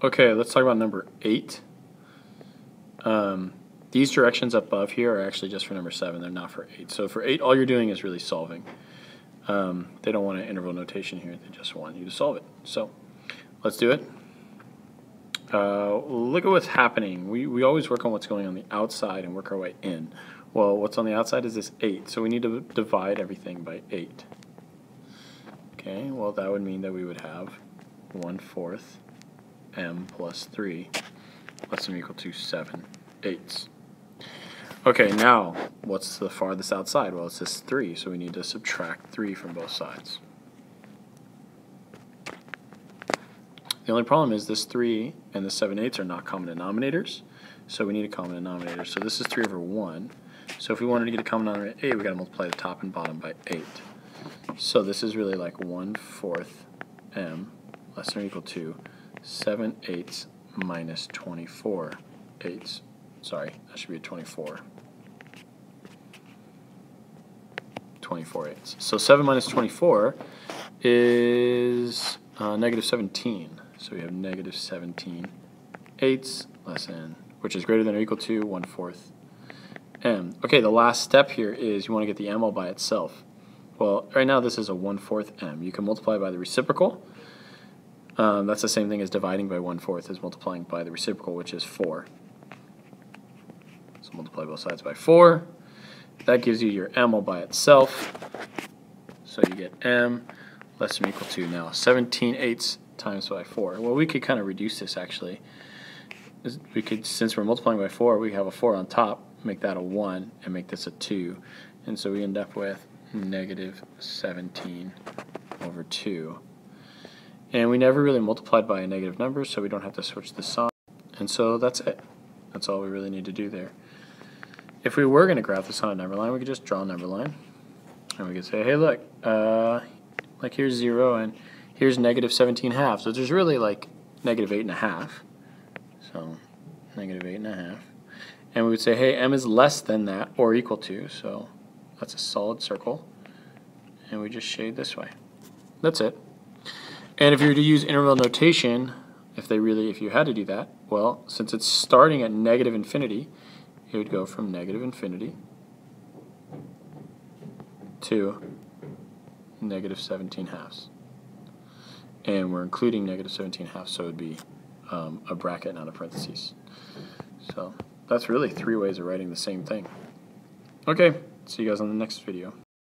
Okay, let's talk about number 8. These directions above here are actually just for number 7. They're not for 8. So for 8, all you're doing is really solving. They don't want an interval notation here. They just want you to solve it. So let's do it. Look at what's happening. We always work on what's going on the outside and work our way in. Well, what's on the outside is this 8. So we need to divide everything by 8. Okay, well that would mean that we would have 1/4 m plus 3 less than or equal to 7/8. Okay, now what's the farthest outside? Well, it's this 3, so we need to subtract 3 from both sides. The only problem is this 3 and the 7/8 are not common denominators, so we need a common denominator. So this is 3 over 1. So if we wanted to get a common denominator 8, we've got to multiply the top and bottom by 8. So this is really like 1/4 m less than or equal to 7/8 minus 24/8. Sorry, that should be a 24. 24/8. So 7 minus 24 is negative 17. So we have negative 17/8 less than, which is greater than or equal to 1/4 m. Okay, the last step here is you want to get the m all by itself. Well, right now this is a 1/4 m. You can multiply by the reciprocal. That's the same thing as dividing by 1/4 is multiplying by the reciprocal, which is 4. So multiply both sides by 4. That gives you your m all by itself. So you get m less than or equal to now 17/8 times by 4. Well, we could kind of reduce this actually. We could, since we're multiplying by 4, we have a 4 on top, make that a 1, and make this a 2. And so we end up with negative 17 over 2. And we never really multiplied by a negative number, so we don't have to switch the sign. And so that's it. That's all we really need to do there. If we were going to graph this on a number line, we could just draw a number line. And we could say, hey, look, like here's 0, and here's negative 17/2. So there's really like negative 8.5. So negative 8.5. And we would say, hey, m is less than that or equal to, so that's a solid circle. And we just shade this way. That's it. And if you were to use interval notation, if you had to do that, well, since it's starting at negative infinity, it would go from negative infinity to negative 17/2. And we're including negative 17/2, so it would be a bracket, not a parentheses. So that's really 3 ways of writing the same thing. Okay, see you guys on the next video.